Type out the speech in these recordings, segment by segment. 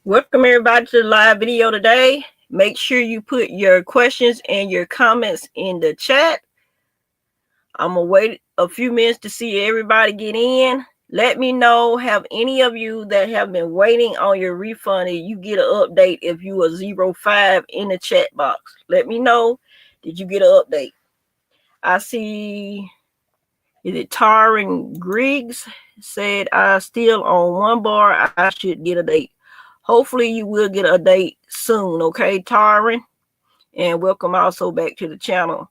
Welcome everybody to the live video today. Make sure you put your questions and your comments in the chat. I'm gonna wait a few minutes to see everybody get in. Let me know, have any of you that have been waiting on your refund, if you get an update if you are 05 in the chat box. Let me know, did you get an update? I see, is it Tarin Griggs said, I still on one bar, I should get a date. Hopefully you will get a date soon, okay, Tarin? And welcome also back to the channel.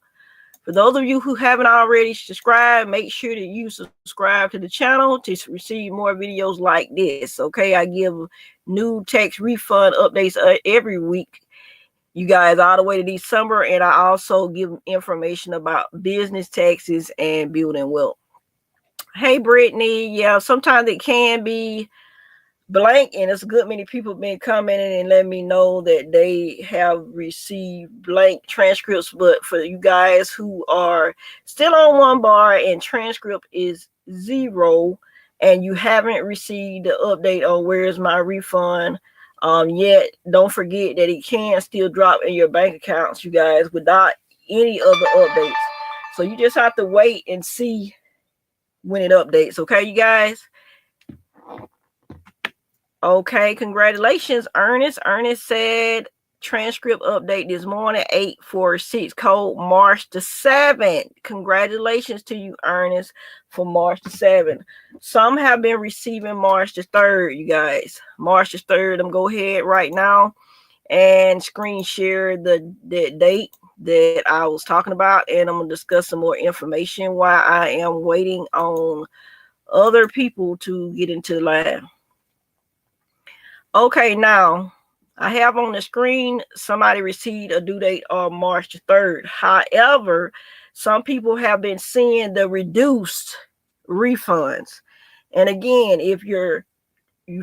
For those of you who haven't already subscribed, make sure that you subscribe to the channel to receive more videos like this, okay? I give new tax refund updates every week, you guys, all the way to December, and I also give information about business taxes and building wealth. Hey, Brittany, yeah, sometimes it can be blank, and it's a good many people been commenting and letting me know that they have received blank transcripts. But for you guys who are still on one bar and transcript is 0 and you haven't received the update on where's my refund yet, don't forget that it can still drop in your bank accounts, you guys, without any other updates. So you just have to wait and see when it updates, okay, you guys? Okay, congratulations, Ernest. Ernest said transcript update this morning, 846 code March the 7th. Congratulations to you, Ernest, for March the 7th. Some have been receiving March the 3rd, you guys. March the 3rd. I'm going to go ahead right now and screen share the date that I was talking about, and I'm going to discuss some more information while I am waiting on other people to get into the live. Okay, now I have on the screen somebody received a due date on March 3rd. However, some people have been seeing the reduced refunds. And again, if you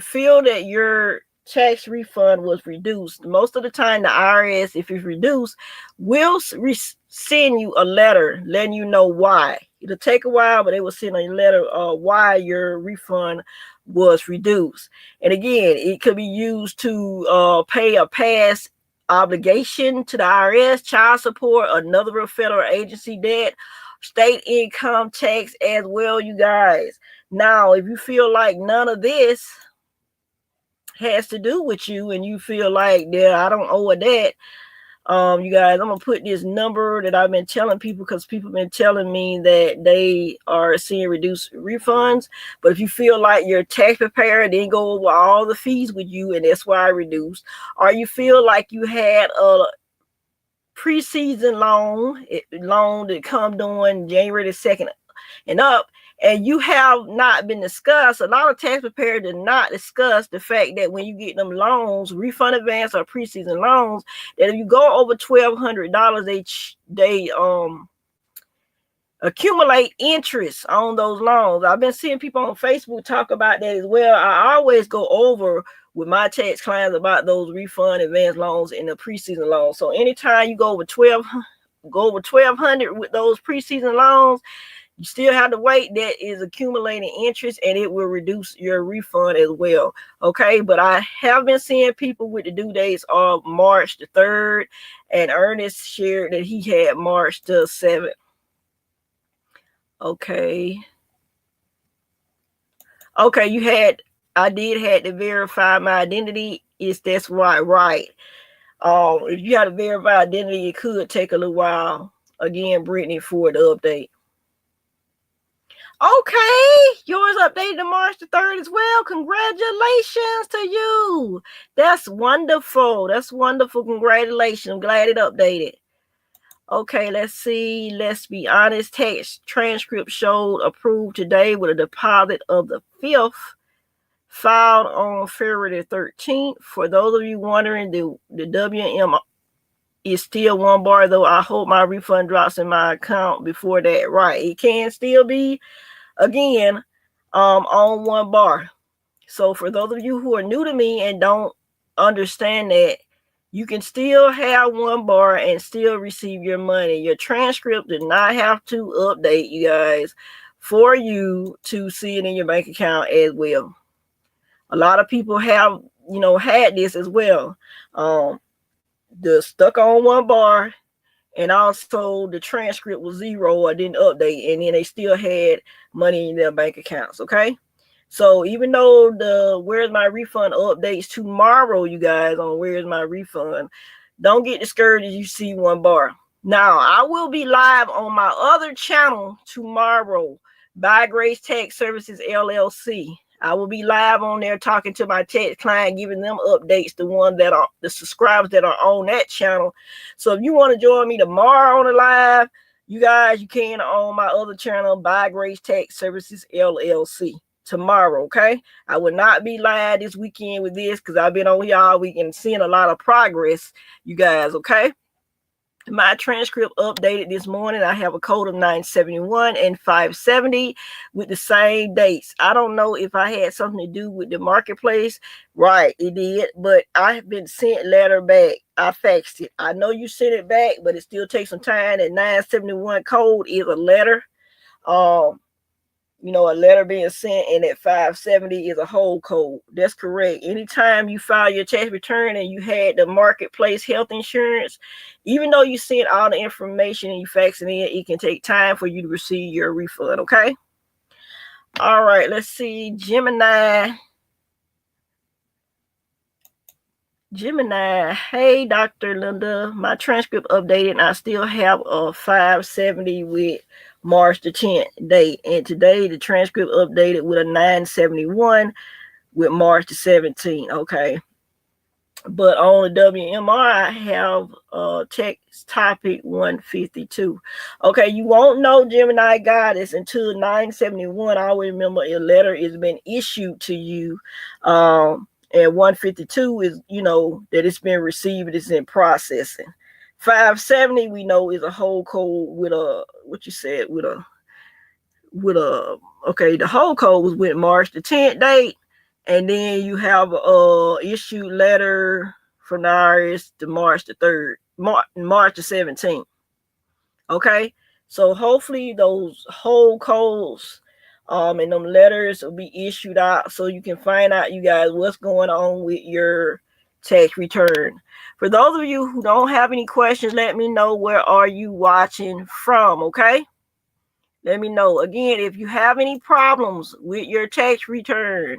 feel that your tax refund was reduced, most of the time the IRS, if it's reduced, will send you a letter letting you know why. It'll take a while, but they will send a letter why your refund was reduced. And again, it could be used to pay a past obligation to the IRS, child support, another federal agency debt, state income tax as well, you guys. Now, if you feel like none of this has to do with you and you feel like, yeah, I don't owe a debt, you guys, I'm gonna put this number that I've been telling people, because people have been telling me that they are seeing reduced refunds. But if you feel like your tax preparer didn't go over all the fees with you and that's why I reduced, or you feel like you had a pre-season loan that come during January the 2nd and up, and you have not been discussed, a lot of tax preparers did not discuss the fact that when you get them loans, refund advance or pre-season loans, that if you go over $1,200, they accumulate interest on those loans. I've been seeing people on Facebook talk about that as well. I always go over with my tax clients about those refund advance loans and the pre-season loans. So anytime you go over 1,200 with those pre-season loans, you still have to wait. That is accumulating interest, and it will reduce your refund as well. Okay, but I have been seeing people with the due dates of March the 3rd, and Ernest shared that he had March the 7th. Okay, I did have to verify my identity. That's right. If you had to verify identity, it could take a little while. Again, Brittany, for the update. Okay, yours updated to March the 3rd as well. Congratulations to you. That's wonderful. Congratulations. I'm glad it updated. Okay, let's see. Let's be honest. Tax transcript showed approved today with a deposit of the 5th, filed on February the 13th. For those of you wondering, the WM is still one bar, though. I hope my refund drops in my account before that. Right, it can still be, again, on one bar. So for those of you who are new to me and don't understand that, you can still have one bar and still receive your money. Your transcript did not have to update, you guys, for you to see it in your bank account as well. A lot of people have had this as well. The stuck on one bar, and also the transcript was 0 or didn't update, and then they still had money in their bank accounts. Okay, so even though the Where's My Refund updates tomorrow, you guys, on Where's My Refund, don't get discouraged if you see one bar. Now, I will be live on my other channel tomorrow, By Grace Tax Services LLC. I will be live on there talking to my tax client, giving them updates, the subscribers that are on that channel. So if you want to join me tomorrow on the live, you guys, you can on my other channel, By Grace Tax Services LLC, tomorrow. Okay, I will not be live this weekend with this because I've been on here all week and seeing a lot of progress, you guys. Okay, my transcript updated this morning. I have a code of 971 and 570 with the same dates. I don't know if I had something to do with the marketplace. Right, it did, but I have been sent letter back. I faxed it. I know you sent it back, but it still takes some time. That 971 code is a letter. A letter being sent, and that 570 is a whole code. That's correct. Anytime you file your tax return and you had the marketplace health insurance, even though you sent all the information and you fax it in, it can take time for you to receive your refund. Okay. All right. Let's see. Gemini. Hey, Dr. Linda. My transcript updated, and I still have a 570 with March the 10th date, and today the transcript updated with a 971 with March the 17th. Okay, but on the WMR I have text topic 152. Okay, you won't know Gemini Goddess until 971. I always remember a letter is been issued to you, and 152 is that it's been received, it's in processing. 570 we know is a whole code with a okay, the whole code was with March the 10th date, and then you have a issued letter from the IRS to March the 3rd, March the 17th. Okay, so hopefully those whole codes and them letters will be issued out so you can find out, you guys, what's going on with your tax return. For those of you who don't have any questions, let me know where are you watching from. Okay, let me know. Again, if you have any problems with your tax return,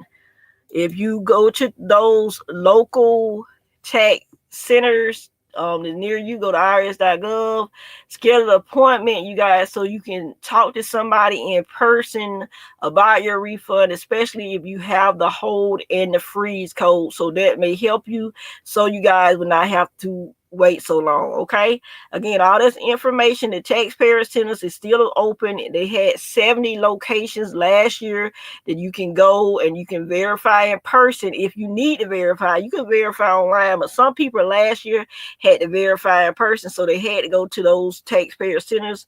if you go to those local tax centers near you, go to irs.gov, schedule an appointment, you guys, so you can talk to somebody in person about your refund, especially if you have the hold and the freeze code. So that may help you, so you guys will not have to wait so long. Okay, again, all this information, the Taxpayers centers is still open. They had 70 locations last year that you can go and you can verify in person. If you need to verify, you can verify online, but some people last year had to verify in person, so they had to go to those Taxpayer centers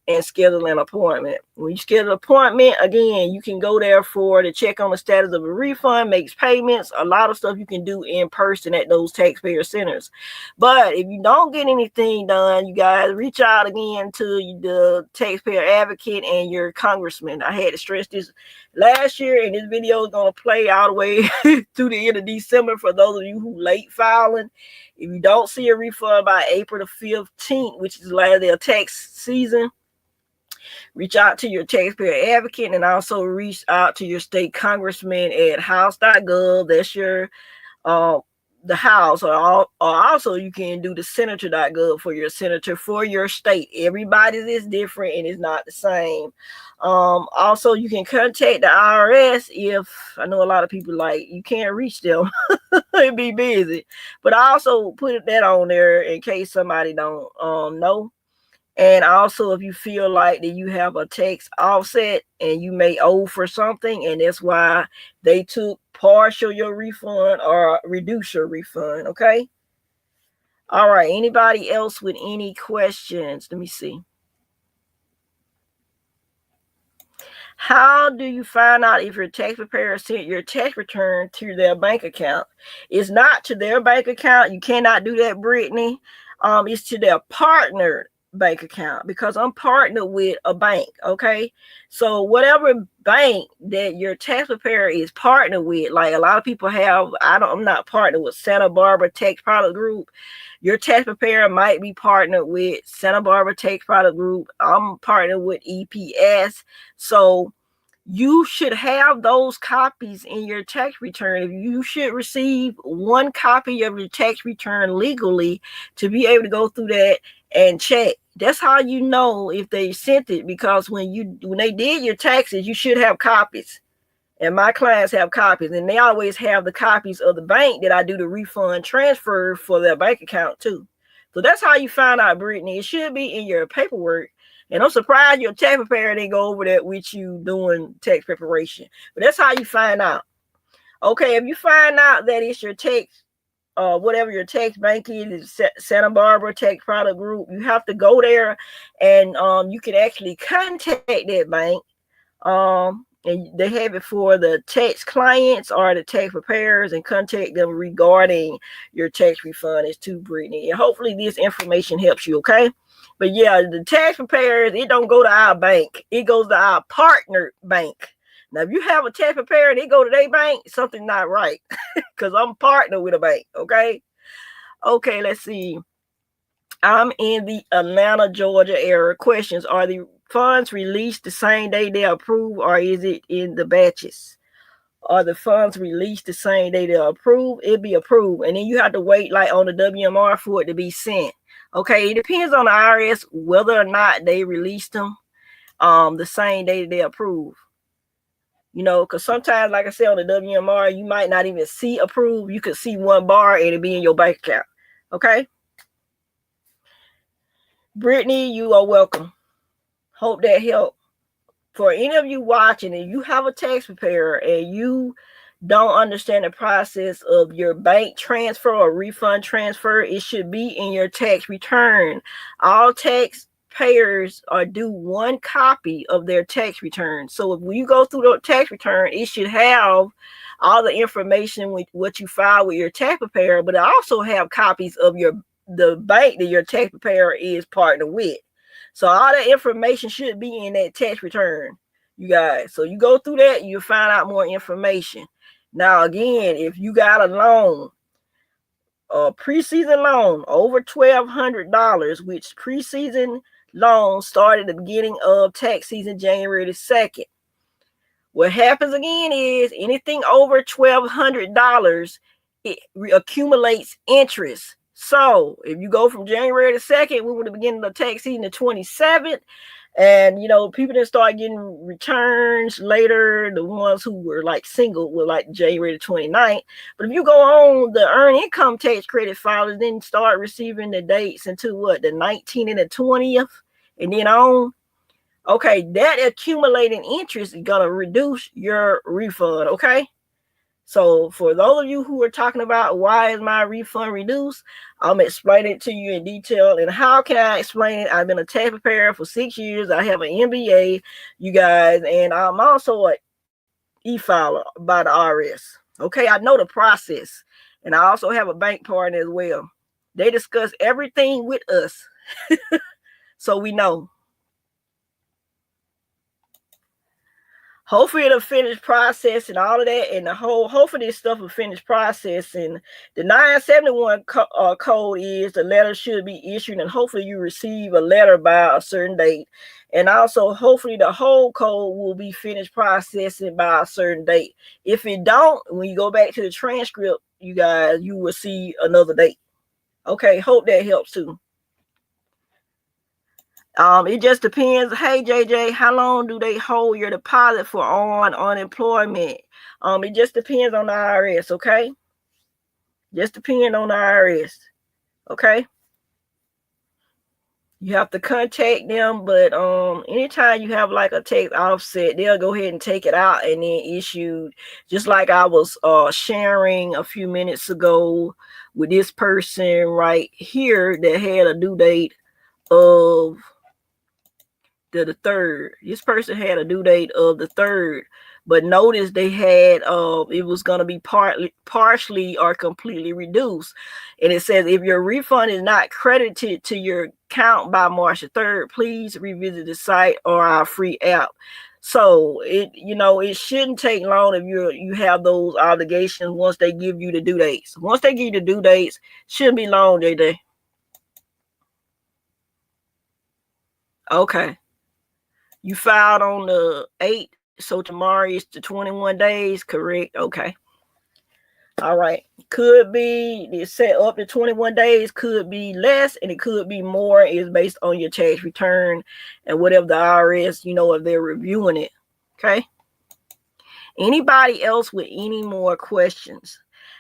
and schedule an appointment. When you schedule an appointment, again, you can go there to check on the status of a refund, makes payments, a lot of stuff you can do in person at those Taxpayer centers. But if you don't get anything done, you guys, reach out again to the taxpayer advocate and your congressman. I had to stress this last year, and this video is going to play all the way to the end of December for those of you who late filing. If you don't see a refund by April the 15th, which is the last day of tax season, reach out to your taxpayer advocate, and also reach out to your state congressman at house.gov. That's your the House, or also you can do the senator.gov for your senator for your state. Everybody's is different and it's not the same. Also, you can contact the IRS if, I know a lot of people like, you can't reach them. It'd be busy. But I also put that on there in case somebody don't know. And also, if you feel like that you have a tax offset and you may owe for something, and that's why they took partial your refund or reduce your refund. Okay. All right. Anybody else with any questions? Let me see. How do you find out if your tax preparer sent your tax return to their bank account? It's not to their bank account. You cannot do that, Brittany. It's to their partner. bank account because I'm partnered with a bank. Okay, so whatever bank that your tax preparer is partnered with, like a lot of people have, I'm not partnered with Santa Barbara Tax Product Group. Your tax preparer might be partnered with Santa Barbara Tax Product Group. I'm partnered with EPS. So you should have those copies in your tax return. You should receive one copy of your tax return legally to be able to go through that and check. That's how you know if they sent it, because when they did your taxes, you should have copies. And my clients have copies, and they always have the copies of the bank that I do the refund transfer for their bank account too. So that's how you find out, Brittany. It should be in your paperwork. And I'm surprised your tax preparer didn't go over that with you doing tax preparation. But that's how you find out. Okay, if you find out that it's your tax, whatever your tax bank is, Santa Barbara Tax Product Group, you have to go there, and you can actually contact that bank. And they have it for the tax clients or the tax preparers, and contact them regarding your tax refund. Is too, Brittany. And hopefully this information helps you, okay? But yeah, the tax preparers, it don't go to our bank. It goes to our partner bank. Now, if you have a tax preparer and they go to their bank, something's not right, because I'm partnered with a bank, okay? Okay, let's see. I'm in the Atlanta, Georgia area. Questions: are the funds released the same day they approve, or is it in the batches? Are the funds released the same day they're approved? It'll be approved, and then you have to wait like on the WMR for it to be sent. Okay, it depends on the IRS whether or not they release them the same day they approve. You know, because sometimes, like I said, on the WMR, you might not even see approved. You could see one bar and it'll be in your bank account. Okay. Brittany, you are welcome. Hope that helped. For any of you watching, and you have a tax preparer and you don't understand the process of your bank transfer or refund transfer, it should be in your tax return. All taxpayers are due one copy of their tax return. So if you go through the tax return, it should have all the information with what you file with your tax preparer, but it also have copies of the bank that your tax preparer is partnered with. So all that information should be in that tax return, you guys. So you go through that, you'll find out more information. Now, again, if you got a loan, a preseason loan over $1,200, which preseason loans started at the beginning of tax season, January the 2nd. What happens again is anything over $1,200, it accumulates interest. So if you go from January the 2nd, we were the beginning of tax season the 27th, and you know, people didn't start getting returns later. The ones who were like single were like January the 29th. But if you go on the earned income tax credit filers, then start receiving the dates until what, the 19th and the 20th, and then on. Okay, that accumulating interest is gonna reduce your refund. Okay. So for those of you who are talking about why is my refund reduced, I'm explaining it to you in detail. And how can I explain it? I've been a tax preparer for 6 years. I have an MBA, you guys, and I'm also an e-filer by the IRS. Okay, I know the process. And I also have a bank partner as well. They discuss everything with us. So we know. Hopefully it'll finish processing all of that, and hopefully this stuff will finish processing. The 971 code is the letter should be issued, and hopefully you receive a letter by a certain date. And also hopefully the whole code will be finished processing by a certain date. If it don't, when you go back to the transcript, you guys, you will see another date. Okay, hope that helps too. It just depends. Hey, JJ, how long do they hold your deposit for on unemployment? It just depends on the IRS, okay? Just depends on the IRS, okay? You have to contact them, but anytime you have like a tax offset, they'll go ahead and take it out and then issue, just like I was sharing a few minutes ago with this person right here that had a due date of the 3rd. This person had a due date of the 3rd, but notice they had it was going to be partially or completely reduced. And it says if your refund is not credited to your account by March 3rd, please revisit the site or our free app. So it shouldn't take long if you have those obligations once they give you the due dates. Once they give you the due dates, shouldn't be long, JJ. Okay. You filed on the 8th, so tomorrow is the 21 days, correct? Okay. All right. Could be it's set up to 21 days, could be less, and it could be more. It's based on your tax return and whatever the IRS, if they're reviewing it. Okay. Anybody else with any more questions?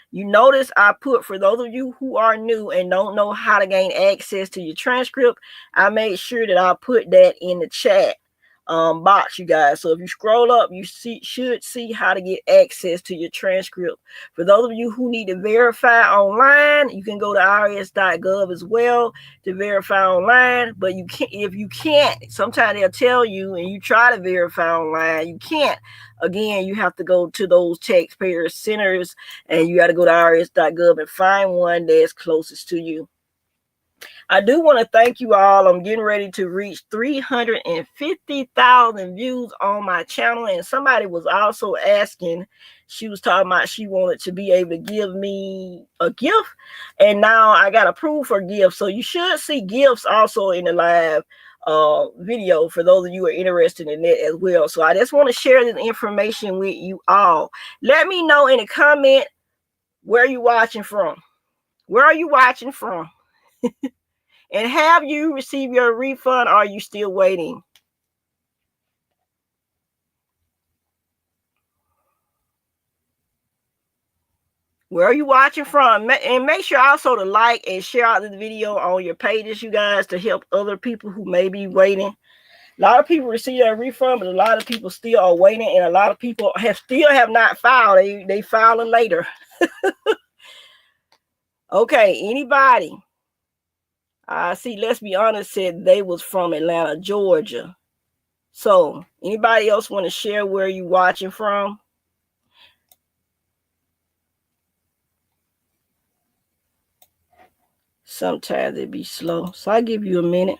You notice I put, for those of you who are new and don't know how to gain access to your transcript, I made sure that I put that in the chat box, you guys. So if you scroll up, you should see how to get access to your transcript. For those of you who need to verify online, you can go to irs.gov as well to verify online. But if you can't, sometimes they'll tell you and you try to verify online, you can't. Again, you have to go to those taxpayer centers and you got to go to irs.gov and find one that's closest to you. I do want to thank you all. I'm getting ready to reach 350,000 views on my channel. And somebody was also asking, she was talking about she wanted to be able to give me a gift. And now I got approved for gifts. So you should see gifts also in the live video for those of you who are interested in that as well. So I just want to share this information with you all. Let me know in the comment where you're watching from. Where are you watching from? And have you received your refund, or are you still waiting? Where are you watching from? And make sure also to like and share out this video on your pages, you guys, to help other people who may be waiting. A lot of people receive their refund, but a lot of people still are waiting, and a lot of people still have not filed. They filing later. Okay, anybody? See, let's be honest, said they was from Atlanta, Georgia. So anybody else want to share where you watching from? Sometimes it be slow. So I give you a minute.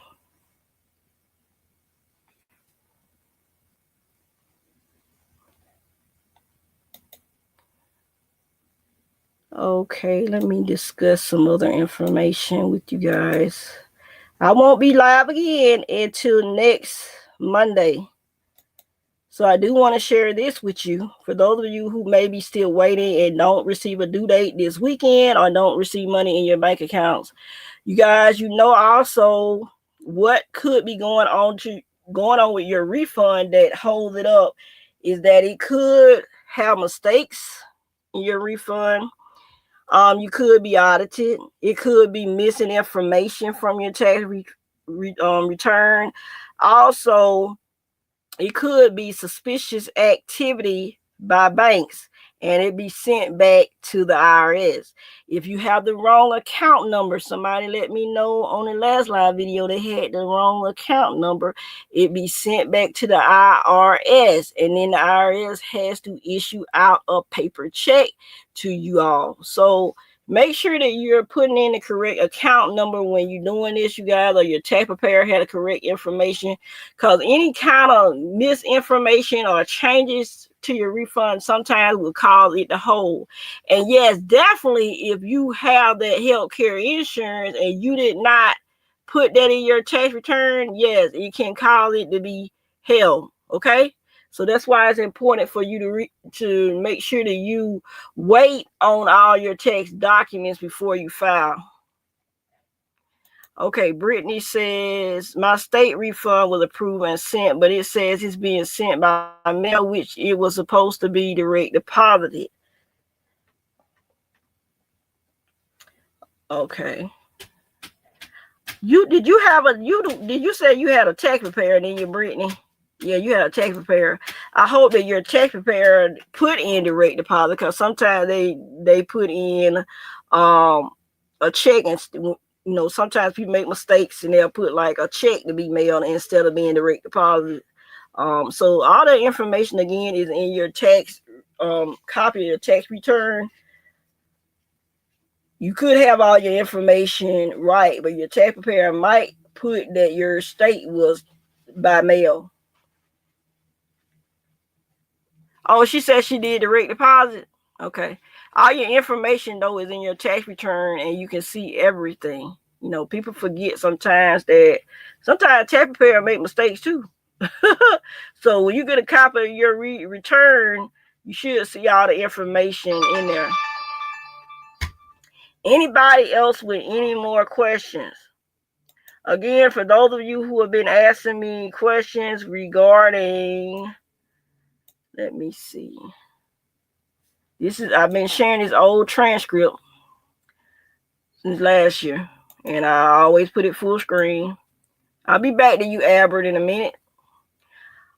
Okay, let me discuss some other information with you guys. I won't be live again until next Monday. So I do want to share this with you. For those of you who may be still waiting and don't receive a due date this weekend or don't receive money in your bank accounts, you guys, also what could be going on with your refund that holds it up is that it could have mistakes in your refund. You could be audited. It could be missing information from your tax return. Also, it could be suspicious activity by banks, and it be sent back to the IRS. If you have the wrong account number, somebody let me know on the last live video they had the wrong account number, it be sent back to the IRS, and then the IRS has to issue out a paper check to you all. So make sure that you're putting in the correct account number when you're doing this, you guys, or your tax preparer had the correct information, because any kind of misinformation or changes to your refund sometimes will cause it to hold. And yes, definitely, if you have that healthcare insurance and you did not put that in your tax return, yes, it can cause it to be held. Okay. So that's why it's important for you to make sure that you wait on all your tax documents before you file. Okay, Brittany says, my state refund was approved and sent, but it says it's being sent by mail, which it was supposed to be direct deposited. Okay. Did you say you had a tax preparer, didn't you, Brittany? Yeah, you had a tax preparer. I hope that your tax preparer put in direct deposit, because sometimes they put in a check, and sometimes people make mistakes and they'll put like a check to be mailed instead of being direct deposit. So all that information again is in your tax copy of your tax return. You could have all your information right, but your tax preparer might put that your state was by mail. Oh, she said she did direct deposit. Okay. All your information though is in your tax return, and you can see everything. You know, people forget sometimes that sometimes tax preparer make mistakes too. So when you get a copy of your return, you should see all the information in there. Anybody else with any more questions? Again, for those of you who have been asking me questions regarding, let me see. I've been sharing this old transcript since last year, and I always put it full screen. I'll be back to you, Albert, in a minute.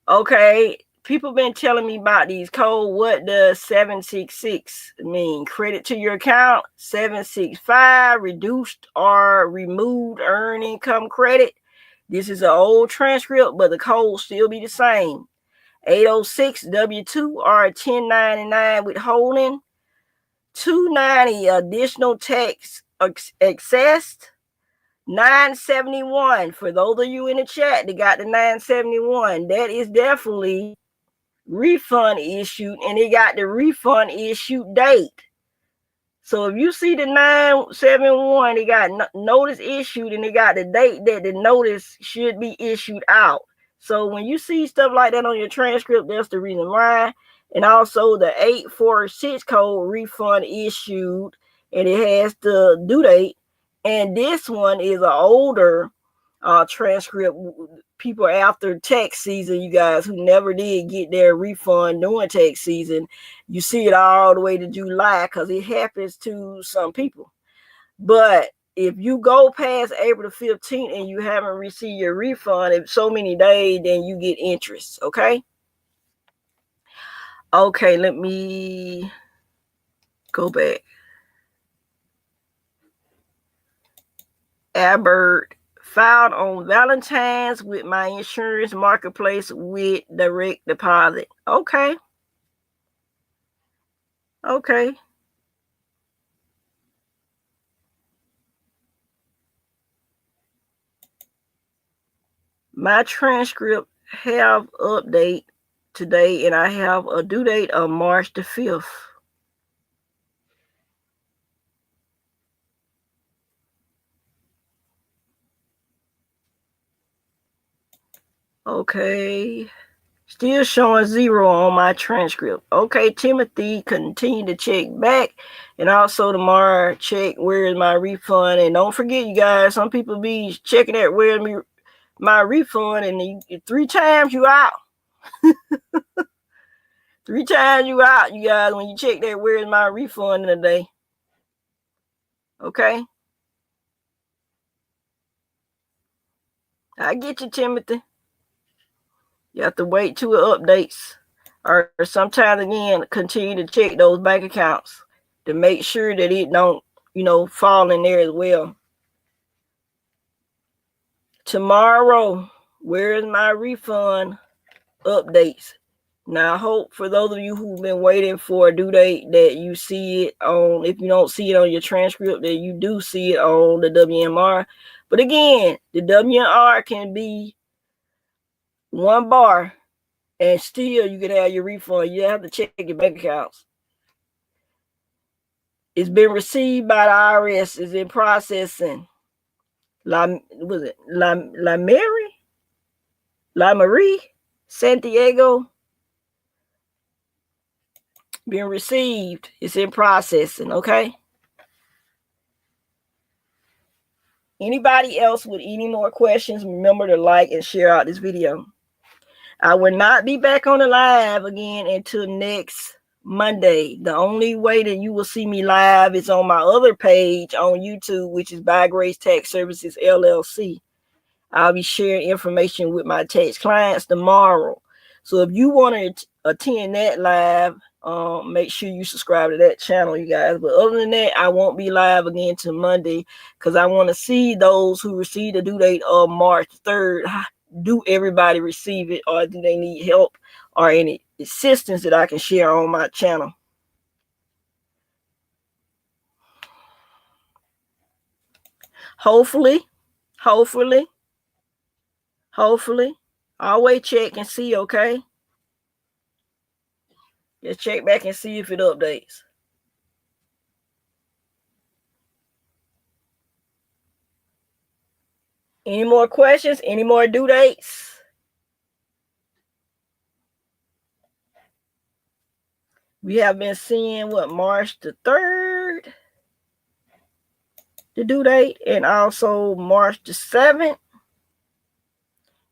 Okay, people been telling me about these codes. What does 766 mean? Credit to your account. 765, reduced or removed earned income credit. This is an old transcript, but the code still be the same. 806, W2 or 1099 withholding. 290, additional tax accessed. 971, for those of you in the chat that got the 971, that is definitely refund issued, and it got the refund issue date. So if you see the 971, it got notice issued, and it got the date that the notice should be issued out. So when you see stuff like that on your transcript, that's the reason why. And also the 846 code, refund issued, and it has the due date. And this one is an older transcript. People after tax season, you guys who never did get their refund during tax season, you see it all the way to July because it happens to some people. But if you go past April the 15th and you haven't received your refund in so many days, then you get interest, okay? Okay, let me go back. Albert filed on Valentine's with my insurance marketplace with direct deposit. Okay. Okay. My transcript have update today, and I have a due date of March the 5th. Okay. Still showing 0 on my transcript. Okay, Timothy, continue to check back. And also tomorrow, check where is my refund. And don't forget, you guys, some people be checking at where my refund, and 3 times you out. 3 times you out, you guys, when you check that where is my refund in a day. Okay? I get you, Timothy. You have to wait till it updates. Or sometimes, again, continue to check those bank accounts to make sure that it don't, fall in there as well. Tomorrow, where is my refund updates? Now, I hope for those of you who've been waiting for a due date that you see it on, if you don't see it on your transcript, that you do see it on the WMR. But again, the WMR can be 1 bar, and still you can have your refund. You have to check your bank accounts. It's been received by the IRS. It's in processing. La Marie Santiago. Being received. It's in processing, okay? Anybody else with any more questions, remember to like and share out this video. I will not be back on the live again until next Monday. The only way that you will see me live is on my other page on YouTube, which is By Grace Tax Services LLC. I'll be sharing information with my tax clients tomorrow. So if you want to attend that live, make sure you subscribe to that channel, you guys. But other than that, I won't be live again until Monday because I want to see those who receive the due date of March 3rd. do everybody receive it, or do they need help or any assistance that I can share on my channel? Hopefully. Always check and see, okay? Just check back and see if it updates. Any more questions? Any more due dates? We have been seeing what, March the 3rd, the due date, and also March the 7th,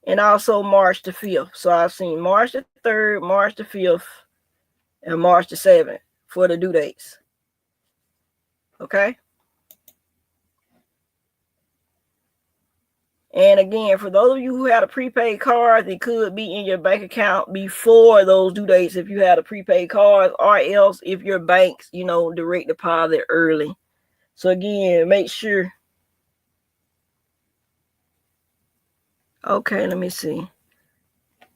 and also March the 5th. So I've seen March the 3rd, March the 5th, and March the 7th for the due dates. Okay? And again, for those of you who had a prepaid card, it could be in your bank account before those due dates if you had a prepaid card, or else if your banks, direct deposit early. So again, make sure. Okay, let me see.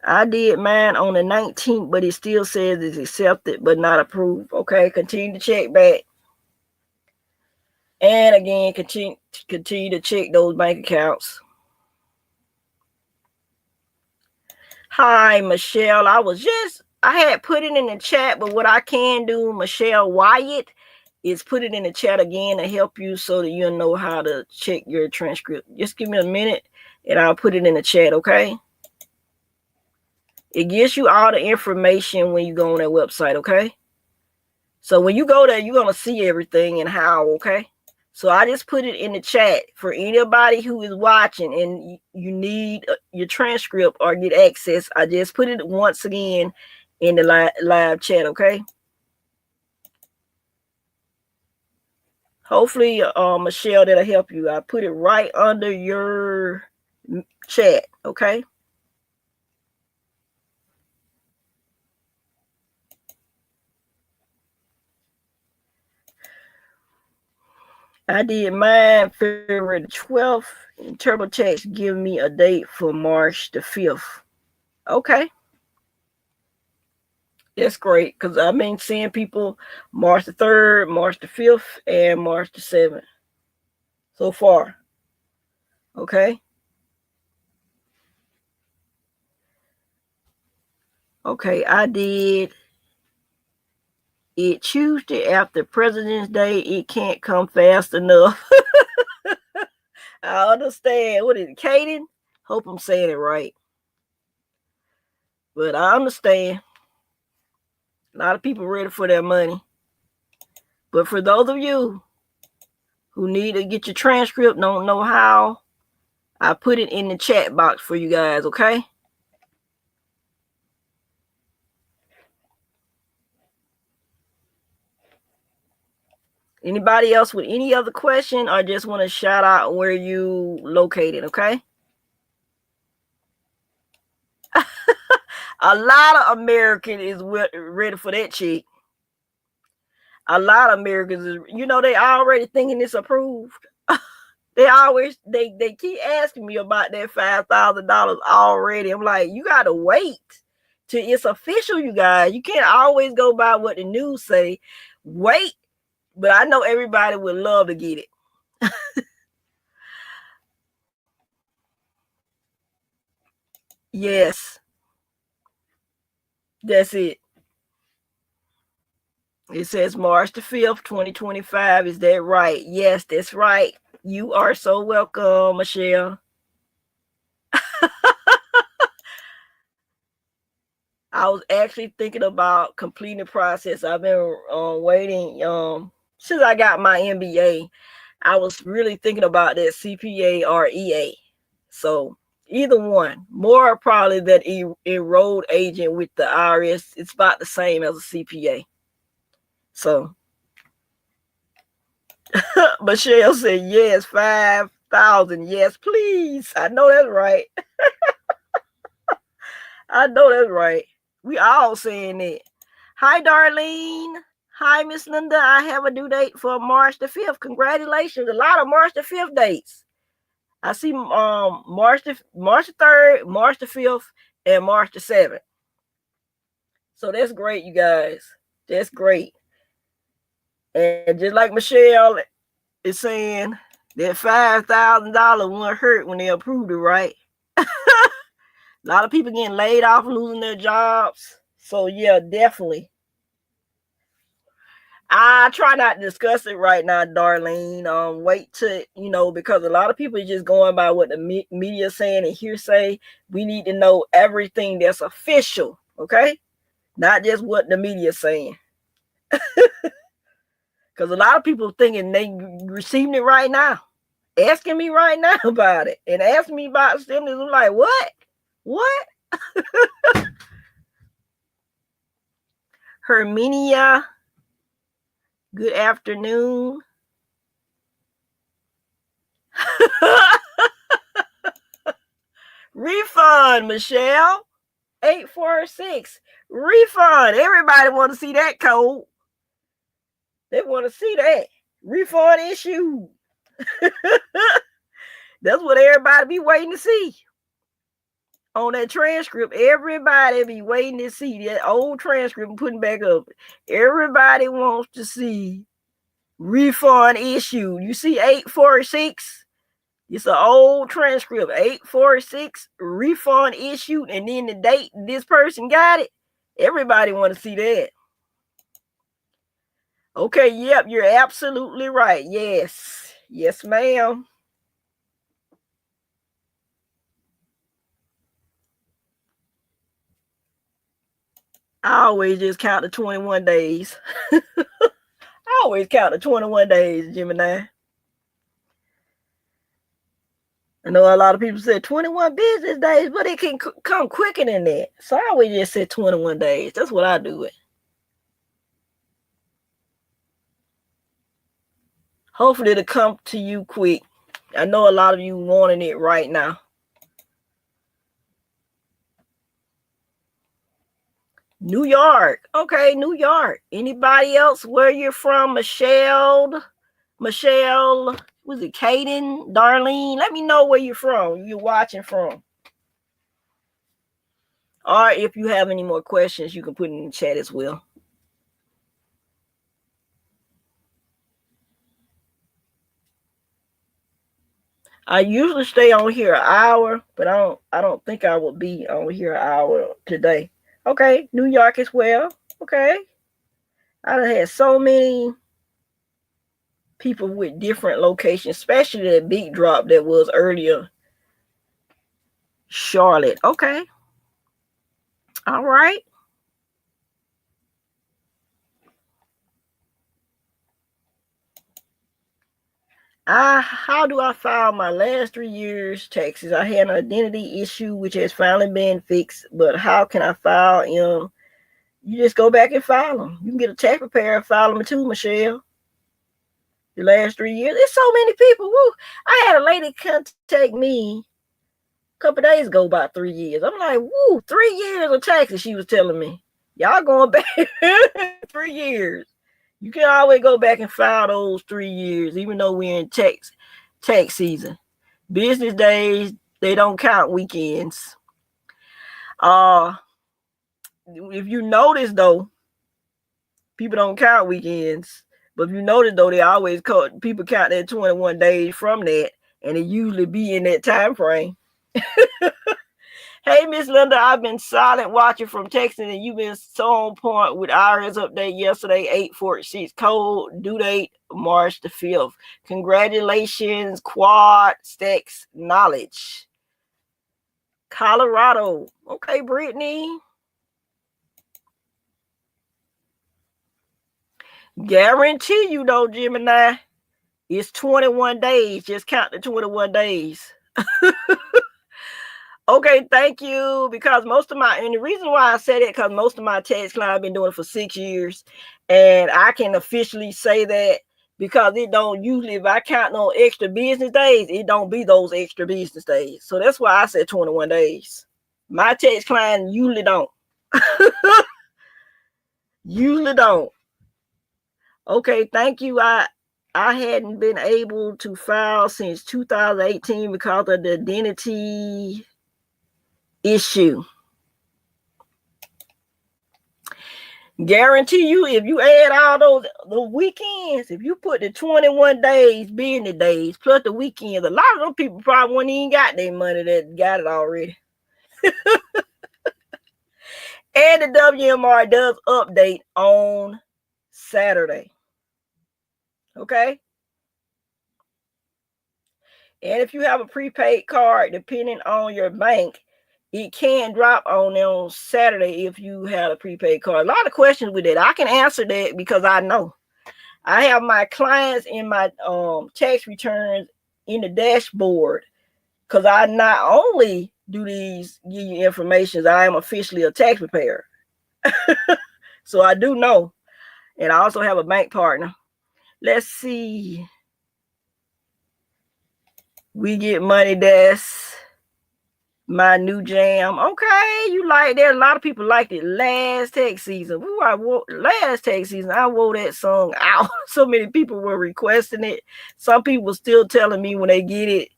I did mine on the 19th, but it still says it's accepted but not approved. Okay, continue to check back. And again, continue to check those bank accounts. Hi, Michelle. I had put it in the chat, but what I can do, Michelle Wyatt, is put it in the chat again to help you so that you'll know how to check your transcript. Just give me a minute and I'll put it in the chat, okay? It gives you all the information when you go on that website, okay? So when you go there, you're going to see everything and how, okay? So I just put it in the chat for anybody who is watching and you need your transcript or get access. I just put it once again in the live chat, okay? Hopefully, Michelle, that'll help you. I put it right under your chat, okay? I did mine February the 12th, and TurboTax give me a date for March the 5th. Okay. That's great, because I've been seeing people March the 3rd, March the 5th, and March the 7th so far. Okay. Okay, I did it Tuesday after President's Day. It can't come fast enough. I understand. What is it, Kaden? Hope I'm saying it right. But I understand. A lot of people ready for their money. But for those of you who need to get your transcript, don't know how, I put it in the chat box for you guys, okay? Anybody else with any other question or just want to shout out where you located, okay? A lot of Americans is ready for that check. A lot of Americans is, they already thinking it's approved. They keep asking me about that $5,000 already. I'm like, you gotta wait till it's official, you guys. You can't always go by what the news say. Wait, but I know everybody would love to get it. Yes, that's it. It says March the 5th, 2025. Is that right? Yes, that's right. You are so welcome, Michelle. I was actually thinking about completing the process. I've been waiting since I got my MBA. I was really thinking about that CPA or EA. So either one. More probably that enrolled agent with the IRS. It's about the same as a CPA. So Michelle said, yes, 5,000. Yes, please. I know that's right. I know that's right. We all saying it. Hi, Darlene. Hi, Miss Linda. I have a due date for March the 5th. Congratulations. A lot of March the 5th dates. I see March the 3rd, March the 5th, and March the 7th. So that's great, you guys. That's great. And just like Michelle is saying, that $5,000 won't hurt when they approved it, right? A lot of people getting laid off, losing their jobs. So yeah, definitely. I try not to discuss it right now, Darlene. Wait to, because a lot of people are just going by what the media is saying and hearsay. We need to know everything that's official, okay? Not just what the media is saying. Because a lot of people thinking they receiving it right now, asking me right now about it, and asking me about stimulus. I'm like, what? What? Herminia, good afternoon. Refund, Michelle. 846. Refund. Everybody want to see that code. They want to see that. Refund issue. That's what everybody be waiting to see. On that transcript, everybody be waiting to see that old transcript and putting back up. Everybody wants to see refund issue. You see 846? It's an old transcript. 846 refund issued, and then the date this person got it. Everybody want to see that. Okay, yep, you're absolutely right. Yes. Yes, ma'am. I always just count the 21 days. I always count the 21 days, Gemini. I know a lot of people say 21 business days, but it can come quicker than that. So I always just say 21 days. That's what I do it. Hopefully it'll come to you quick. I know a lot of you wanting it right now. New York. Okay, New York. Anybody else where you're from? Michelle, was it Kaden, Darlene? Let me know where you're from. You're watching from. Or if you have any more questions, you can put in the chat as well. I usually stay on here an hour, but I don't think I will be on here an hour today. Okay, New York as well. Okay. I done had so many people with different locations, especially that big drop that was earlier. Charlotte. Okay. All right. How do I file my last 3 years taxes? I had an identity issue which has finally been fixed, but how can I file them? You just go back and file them. You can get a tax preparer and file them too, Michelle. The last 3 years. There's so many people. Woo. I had a lady contact me a couple days ago about 3 years. I'm like, woo, 3 years of taxes, she was telling me. Y'all going back 3 years. You can always go back and file those 3 years, even though we're in tax season. Business days, they don't count weekends. If you notice though, people don't count weekends. But if you notice though, they always people count that 21 days from that, and it usually be in that time frame. Hey, Miss Linda, I've been silent watching from Texas, and you've been so on point with IRS update yesterday, 846 code, due date March the 5th. Congratulations, Quad Stacks Knowledge. Colorado. Okay, Brittany. Guarantee you though, Gemini, it's 21 days. Just count the 21 days. Okay, thank you. Because and the reason why I said it, because most of my tax clients have been doing it for 6 years, and I can officially say that because it don't usually, if I count no extra business days, it don't be those extra business days. So that's why I said 21 days. My tax client usually don't. Usually don't. Okay, thank you. I I hadn't been able to file since 2018 because of the identity issue. Guarantee you, if you add all the weekends, if you put the 21 days, business days, plus the weekends, a lot of those people probably wouldn't even got their money that got it already. And the WMR does update on Saturday. Okay? And if you have a prepaid card, depending on your bank, it can drop on Saturday if you have a prepaid card. A lot of questions with that. I can answer that because I know. I have my clients in my tax returns in the dashboard because I not only do these give you information, I am officially a tax preparer. So I do know. And I also have a bank partner. Let's see. We Get Money, that's my new jam. Okay, you like that. A lot of people liked it last tax season. Last tax season, I wore that song out. So many people were requesting it. Some people still telling me when they get it,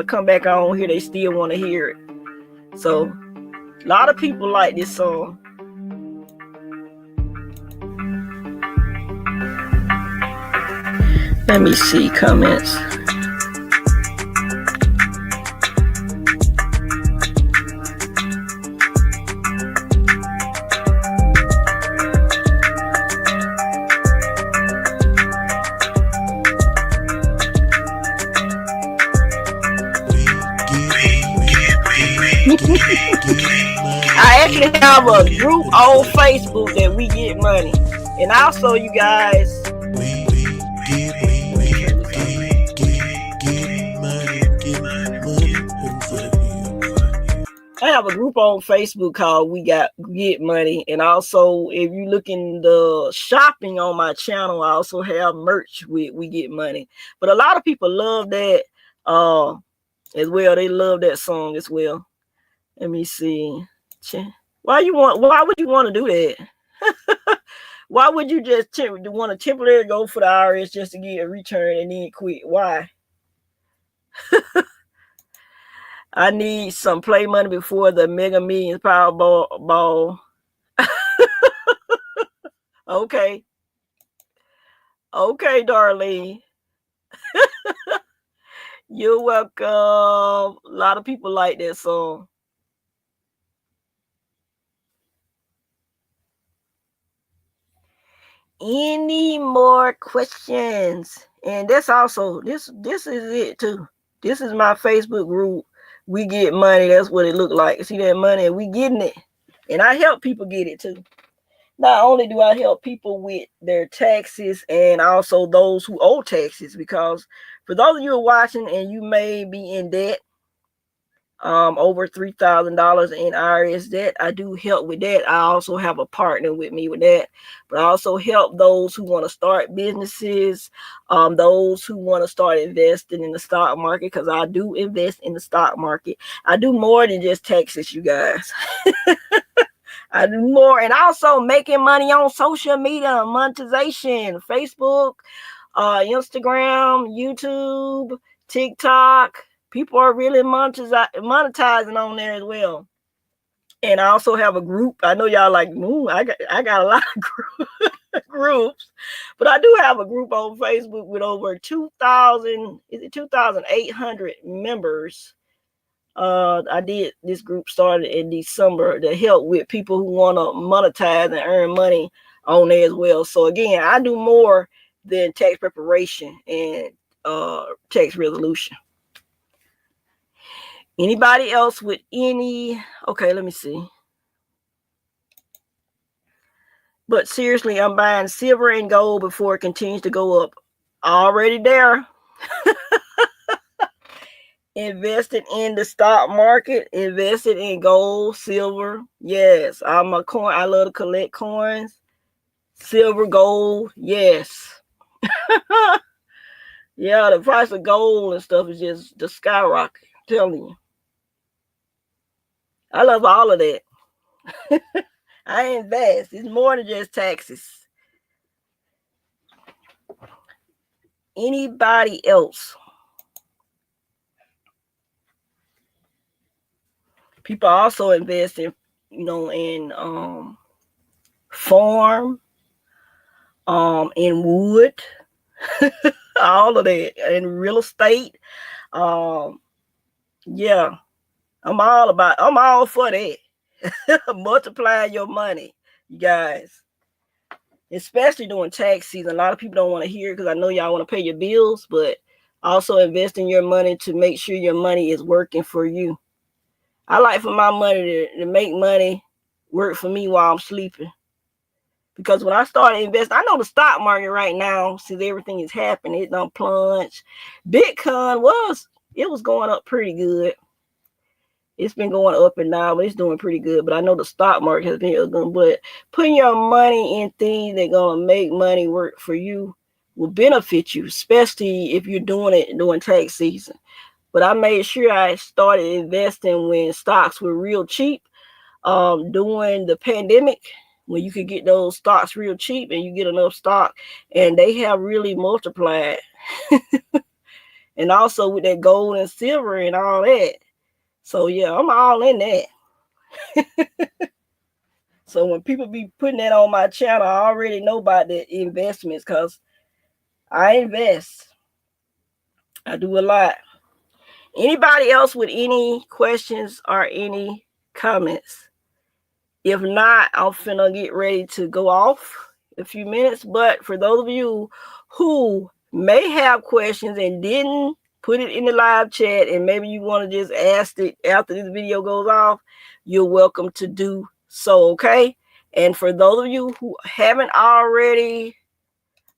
come back on here, they still want to hear it. So a lot of people like this song. Let me see comments. I actually have a group on Facebook that We Get Money. And also, you guys, I have a group on Facebook called We Get Money. And also, if you look in the shopping on my channel, I also have merch with We Get Money. But a lot of people love that as well. They love that song as well. Let me see. Why would you want to do that? Why would you just want to temporarily go for the IRS just to get a return and then quit? Why? I need some play money before the Mega Millions Powerball. Okay. Okay, Darlene. You're welcome. A lot of people like that song. Any more questions? And that's also this is it too. This is my Facebook group. We Get Money. That's what it looked like. See that money, and we getting it. And I help people get it too. Not only do I help people with their taxes and also those who owe taxes, because for those of you who are watching and you may be in debt, over $3,000 in IRS debt, I do help with that. I also have a partner with me with that, but I also help those who want to start businesses, those who want to start investing in the stock market, because I do invest in the stock market. I do more than just taxes, you guys. I do more, and also making money on social media, monetization, Facebook, Instagram, YouTube, TikTok. People are really monetizing on there as well. And I also have a group. I know y'all like, I got a lot of groups, but I do have a group on Facebook with over 2,800 members. I did this group started in December to help with people who want to monetize and earn money on there as well. So again, I do more than tax preparation and tax resolution. Anybody else with any? Okay, let me see. But seriously, I'm buying silver and gold before it continues to go up. Already there. Invested in the stock market, invested in gold, silver. Yes, I'm a coin. I love to collect coins. Silver, gold. Yes. Yeah, the price of gold and stuff is just the skyrocket. I'm telling you. I love all of that. I invest. It's more than just taxes. anybody else? People also invest in, in farm, in wood, all of that, in real estate. Yeah, I'm all for that. Multiply your money, you guys. Especially during tax season. A lot of people don't want to hear it because I know y'all want to pay your bills, but also invest in your money to make sure your money is working for you. I like for my money to make money work for me while I'm sleeping. Because when I started investing, I know the stock market right now, since everything is happening, it done plunge. Bitcoin was going up pretty good. It's been going up and down, but it's doing pretty good. But I know the stock market has been good. But putting your money in things that are going to make money work for you will benefit you, especially if you're doing it during tax season. But I made sure I started investing when stocks were real cheap. During the pandemic, when you could get those stocks real cheap and you get enough stock, and they have really multiplied. And also with that gold and silver and all that. So yeah, I'm all in that. So when people be putting that on my channel, I already know about the investments because I invest. I do a lot. Anybody else with any questions or any comments? If not, I'm finna get ready to go off in a few minutes. But for those of you who may have questions and didn't put it in the live chat, and maybe you want to just ask it after this video goes off, you're welcome to do so, okay? And for those of you who haven't already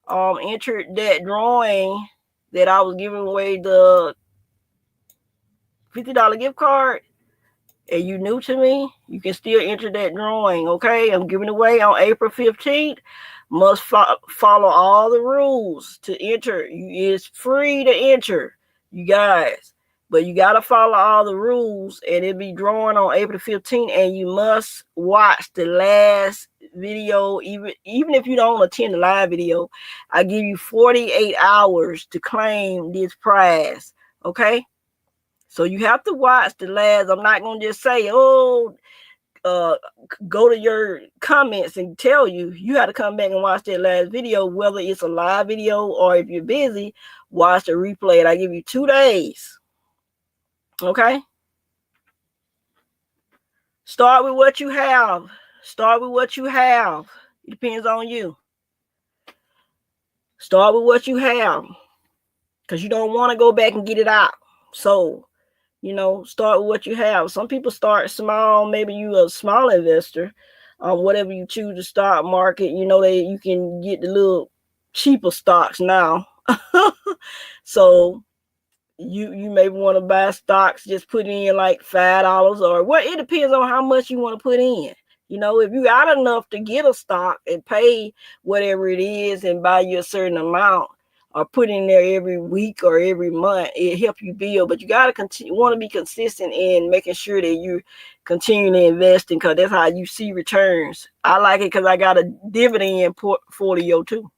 entered that drawing that I was giving away the $50 gift card, and you new to me, you can still enter that drawing, okay? I'm giving away on April 15th. Must follow all the rules to enter. It's free to enter, you guys. But you got to follow all the rules, and it'll be drawn on April 15th, and you must watch the last video. Even if you don't attend the live video, I give you 48 hours to claim this prize, okay? So you have to watch the last. I'm not going to just say, go to your comments and tell you. You have to come back and watch that last video, whether it's a live video or if you're busy, watch the replay. And I give you 2 days. Okay? Start with what you have. Start with what you have. It depends on you. Start with what you have. Because you don't want to go back and get it out. So, start with what you have. Some people start small. Maybe you a small investor, whatever you choose to start market. You can get the little cheaper stocks now. So you maybe want to buy stocks, just put in like $5 or what. It depends on how much you want to put in. If you got enough to get a stock and pay whatever it is and buy you a certain amount, or put in there every week or every month, it help you build. But you gotta want to be consistent in making sure that you continually investing, because that's how you see returns. I like it because I got a dividend portfolio too.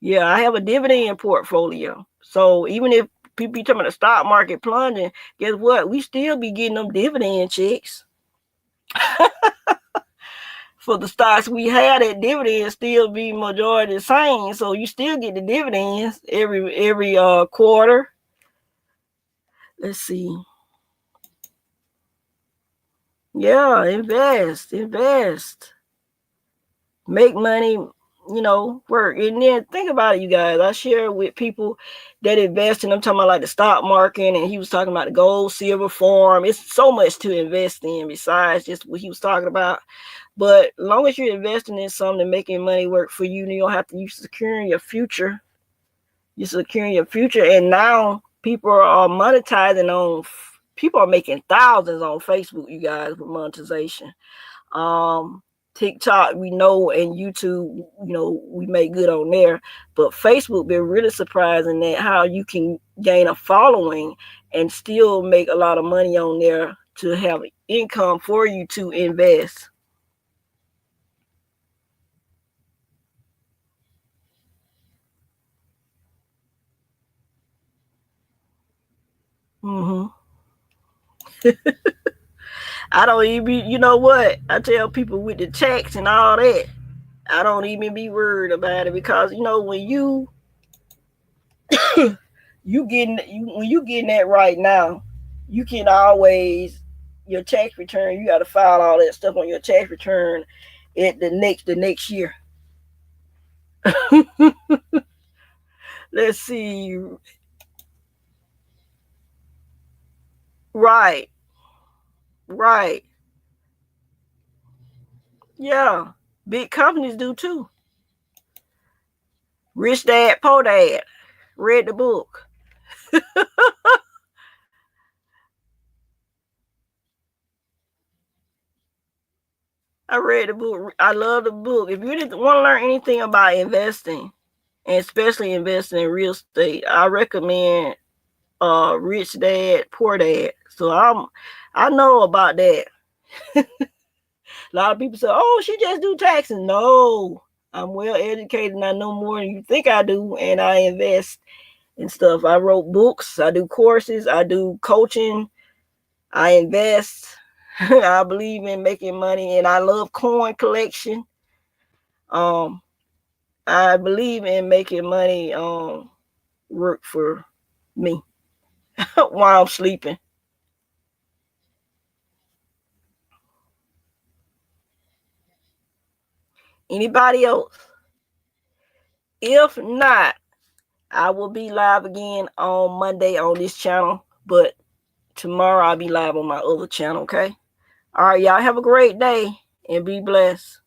Yeah, I have a dividend portfolio. So even if people be talking about the stock market plunging, guess what? We still be getting them dividend checks. For the stocks we had, that dividend still be majority the same. So you still get the dividends every quarter. Let's see. Yeah, invest. Make money, work. And then think about it, you guys. I share with people that invest, and I'm talking about like the stock market, and he was talking about the gold, silver, farm. It's so much to invest in besides just what he was talking about. But as long as you're investing in something, making money work for you, you don't have to. You're securing your future. You're securing your future. And now people are monetizing on. People are making thousands on Facebook, you guys, with monetization. TikTok, we know, and YouTube, we make good on there. But Facebook been really surprising that how you can gain a following and still make a lot of money on there to have income for you to invest. Mm-hmm. I don't even, you know what? I tell people with the tax and all that, I don't even be worried about it, because you know when you when you getting that right now, you can always, your tax return, you got to file all that stuff on your tax return at the next year. Let's see. Right. Right. Yeah. Big companies do too. Rich Dad, Poor Dad. Read the book. I read the book. I love the book. If you want to learn anything about investing, and especially investing in real estate, I recommend Rich Dad, Poor Dad. So I know about that. A lot of people say, "Oh, she just do taxes." No, I'm well educated and I know more than you think I do, and I invest in stuff. I wrote books, I do courses, I do coaching, I invest. I believe in making money, and I love coin collection. Um, I believe in making money work for me while I'm sleeping. Anybody else? If not, I will be live again on Monday on this channel, but tomorrow I'll be live on my other channel, okay? All right, y'all have a great day and be blessed.